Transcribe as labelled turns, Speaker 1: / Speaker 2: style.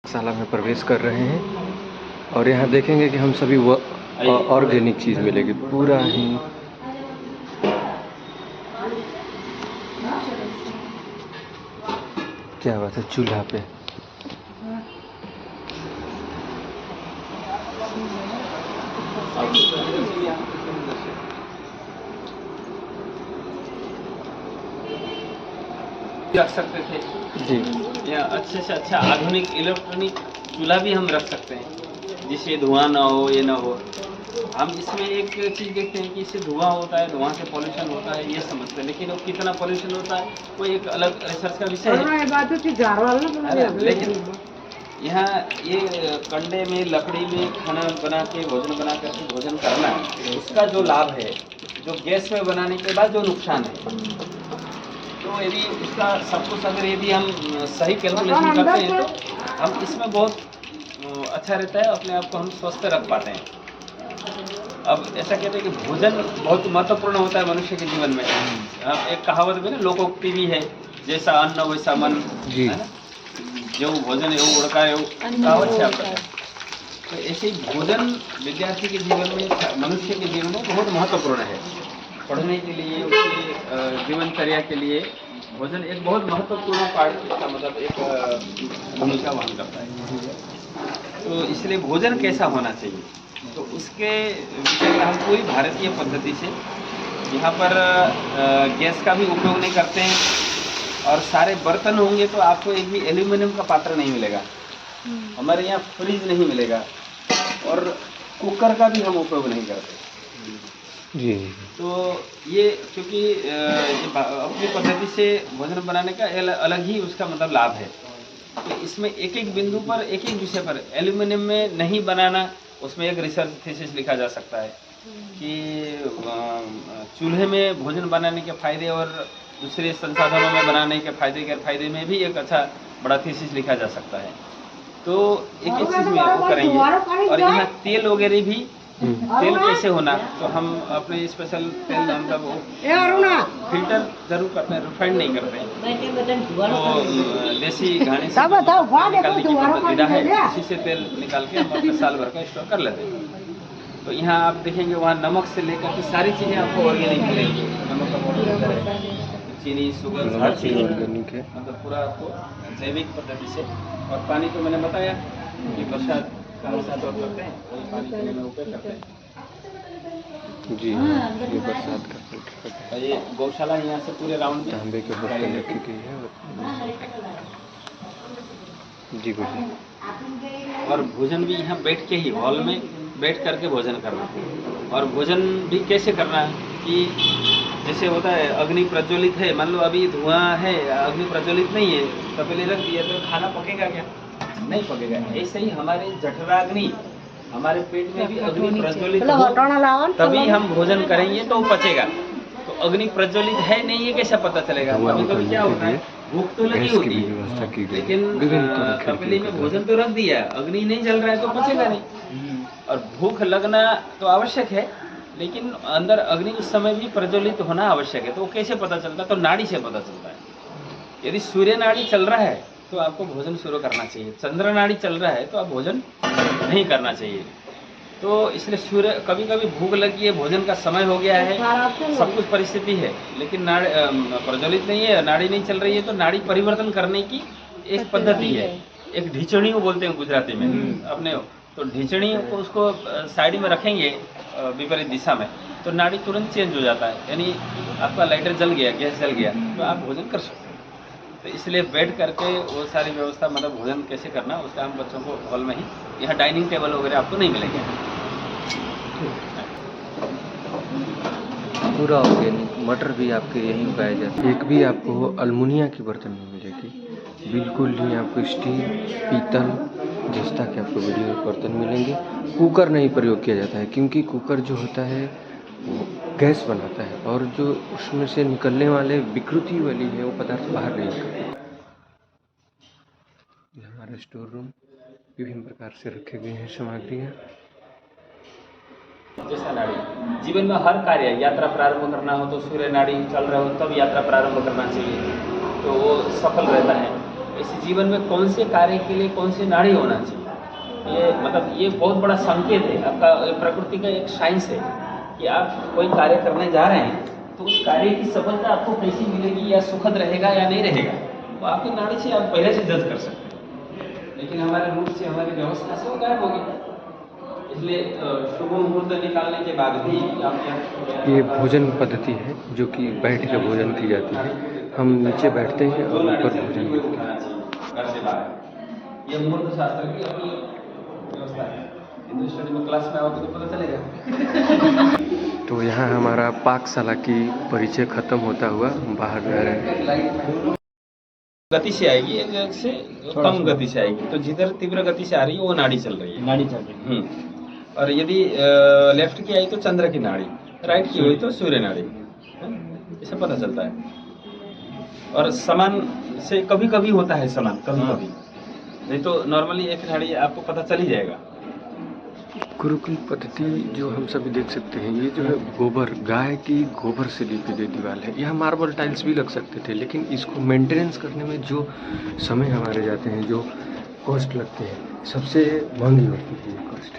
Speaker 1: शाला में प्रवेश कर रहे हैं और यहाँ देखेंगे कि हम सभी ऑर्गेनिक चीज़ मिलेगी पूरा ही। क्या बात है, चूल्हा पे
Speaker 2: रख सकते थे
Speaker 1: जी,
Speaker 2: या अच्छे से अच्छा आधुनिक इलेक्ट्रॉनिक चूल्हा भी हम रख सकते हैं जिससे धुआं ना हो, ये ना हो। हम इसमें एक चीज़ देखते हैं कि इससे धुआं होता है, धुआं से पॉल्यूशन होता है, ये समझते हैं, लेकिन वो कितना पॉल्यूशन होता है वो एक अलग रिसर्च का विषय है। लेकिन यहाँ ये कंडे में, लकड़ी में खाना बना के, भोजन बना करके भोजन करना, उसका जो लाभ है, जो गैस में बनाने के बाद जो नुकसान है, तो यदि उसका सब कुछ अगर यदि हम सही कैलकुलेशन करते हैं तो हम इसमें बहुत अच्छा रहता है, अपने आप को हम स्वस्थ रख पाते हैं। अब ऐसा कहते हैं कि भोजन बहुत महत्वपूर्ण होता है मनुष्य के जीवन में। अब एक कहावत में ना लोकोक्ति भी है, जैसा अन्न वैसा मन, है ना, जो भोजन है वो उड़का है, वो कहावत से आपका। तो ऐसे ही भोजन विद्यार्थी के जीवन में, मनुष्य के जीवन में बहुत महत्वपूर्ण है। पढ़ने के लिए, उसकी जीवनचर्या के लिए भोजन एक बहुत महत्वपूर्ण पार्ट का मतलब एक भूमिका वहन करता है। तो इसलिए भोजन कैसा होना चाहिए, तो उसके विषय में हम पूरी भारतीय पद्धति से यहाँ पर गैस का भी उपयोग नहीं करते हैं, और सारे बर्तन होंगे तो आपको एक भी एल्यूमिनियम का पात्र नहीं मिलेगा, हमारे यहाँ फ्रिज नहीं मिलेगा, और कुकर का भी हम उपयोग नहीं करते
Speaker 1: जी।
Speaker 2: तो ये क्योंकि अपनी पद्धति से भोजन बनाने का अलग ही उसका मतलब लाभ है। तो इसमें एक एक बिंदु पर, एक एक विषय पर एल्यूमिनियम में नहीं बनाना, उसमें एक रिसर्च थीसिस लिखा जा सकता है कि चूल्हे में भोजन बनाने के फायदे और दूसरे संसाधनों में बनाने के फायदे गैरफायदे में भी एक अच्छा बड़ा थीसिस लिखा जा सकता है। तो एक एक चीज़ में वो करेंगे। और यहाँ तेल वगैरह भी, तेल कैसे होना, तो हम अपने स्पेशल तेल मतलब वो फिल्टर जरूर करते हैं, रिफाइंड नहीं करते हैं। तो देसी घानी से निकालने की विधा है, उसी से तेल निकाल के हम अपने साल भर का स्टोर कर लेते हैं। तो यहाँ आप देखेंगे वहाँ नमक से लेकर के सारी चीज़ें आपको ऑर्गेनिक मिलेंगी। नमक का पाउडर, चीनी, शुगर, हर चीज़
Speaker 1: ऑर्गेनिक है,
Speaker 2: मतलब पूरा आपको जैविक पद्धति से। और पानी तो मैंने बताया कि बरसात साथ और करते हैं, वही पानी के लिए में उपयोग करते हैं
Speaker 1: जी। ये बरसात का फिल्टर है।
Speaker 2: ये गौशाला यहाँ से पूरे राउंड में
Speaker 1: तांबे के बर्तन रखी गई है जी। बोलिए।
Speaker 2: और भोजन भी यहाँ बैठ के ही, हॉल में बैठ करके भोजन करना। और भोजन भी कैसे करना है कि जैसे होता है अग्नि प्रज्वलित है, मान लो अभी धुआं है, अग्नि प्रज्वलित नहीं है, तो पहले रख दिया तो खाना पकेगा क्या? नहीं पकेगा। ऐसे ही हमारे जठराग्नि, हमारे पेट में भी अग्नि प्रज्वलित हो तभी हम भोजन करेंगे तो पचेगा। तो अग्नि प्रज्वलित है नहीं है कैसा पता चलेगा? कभी कभी क्या होता है, भूख तो लगी होती है लेकिन तपेली में भोजन तो रख दिया, अग्नि नहीं जल रहा है तो पचेगा नहीं। और भूख लगना तो आवश्यक है, लेकिन अंदर अग्नि उस समय भी प्रज्वलित होना आवश्यक है। तो वो कैसे पता चलता है? तो नाड़ी से पता चलता है। यदि सूर्य नाड़ी चल रहा है तो आपको भोजन शुरू करना चाहिए, चंद्र नाड़ी चल रहा है तो आप भोजन नहीं करना चाहिए। तो इसलिए सूर्य, कभी कभी भूख लगी है, भोजन का समय हो गया है, सब कुछ परिस्थिति है, लेकिन नाड़ी प्रज्वलित नहीं है, नाड़ी नहीं चल रही है, तो नाड़ी परिवर्तन करने की एक पद्धति है। एक ढिचणी बोलते हैं गुजराती में अपने, तो ढिचणी को उसको साइड में रखेंगे विपरीत दिशा में, तो नाड़ी तुरंत चेंज हो जाता है, यानी आपका लाइटर जल गया, गैस जल गया, तो आप भोजन कर सकते हैं। तो इसलिए बैठ करके वो सारी व्यवस्था, मतलब भोजन कैसे करना, उसका हम बच्चों को हॉल में ही, यहाँ डाइनिंग टेबल वगैरह आपको नहीं मिलेंगे।
Speaker 1: पूरा ऑर्गेनिक मटर भी आपके यहीं पाए जाते हैं। एक भी आपको अल्मुनिया की बर्तन नहीं मिलेगी, बिल्कुल ही आपको स्टील, पीतल, जस्ता के आपको वीडियो में बर्तन मिलेंगे। कुकर नहीं प्रयोग किया जाता है, क्योंकि कुकर जो होता है वो गैस बनाता है, और जो उसमें से निकलने वाले विकृति वाली है वो पदार्थ बाहर नहीं निकलते। हमारा स्टोर रूम, विभिन्न प्रकार से रखे गए हैं सामग्रियाँ।
Speaker 2: जैसा नाड़ी जीवन में हर कार्य, यात्रा प्रारंभ करना हो तो सूर्य नाड़ी चल रहा हो तब यात्रा प्रारंभ करना चाहिए, तो वो सफल रहता है। इस जीवन में कौन से कार्य के लिए कौन से नाड़ी होना चाहिए, ये मतलब ये बहुत बड़ा संकेत है आपका, प्रकृति का एक साइंस है कि आप कोई कार्य करने जा रहे हैं तो उस कार्य की सफलता आपको कैसी मिलेगी या सुखद रहेगा या नहीं रहेगा, तो आपकी नाड़ी से आप पहले से जज कर सकते हैं। लेकिन हमारे रूप से, हमारी व्यवस्था से वो गायब हो गया। इसलिए शुभ मुहूर्त निकालने के बाद भी आप
Speaker 1: ये भोजन पद्धति है जो कि बैठ के भोजन की जाती है। हम नीचे बैठते हैं और ऊपर भोजन करते हैं।
Speaker 2: घर से बाहर ये मुहूर्त शास्त्र की अपनी व्यवस्था है। हिंदू स्टडी में क्लास में आओगे तो पता चलेगा।
Speaker 1: तो यहाँ हमारा पाकशाला की परिचय खत्म होता हुआ हम बाहर जा रहे हैं।
Speaker 2: गति से आएगी, एक जगह से कम गति से आएगी, तो जिधर तीव्र गति से आ रही है वो नाड़ी चल रही है, नाड़ी चल रही है। और यदि लेफ्ट की आई तो चंद्र की नाड़ी, राइट की हुई तो सूर्य नाड़ी, इसे पता चलता है। और समान से कभी कभी होता है समान, कभी कभी नहीं तो नॉर्मली एक नाड़ी आपको पता चल ही जाएगा।
Speaker 1: गुरुकुल पद्धति जो हम सभी देख सकते हैं, ये जो है गोबर, गाय की गोबर से लिपी गई दीवार है। यहाँ मार्बल टाइल्स भी लग सकते थे, लेकिन इसको मेंटेनेंस करने में जो समय हमारे जाते हैं, जो कॉस्ट लगते हैं, सबसे महंगी होती है ये कॉस्ट।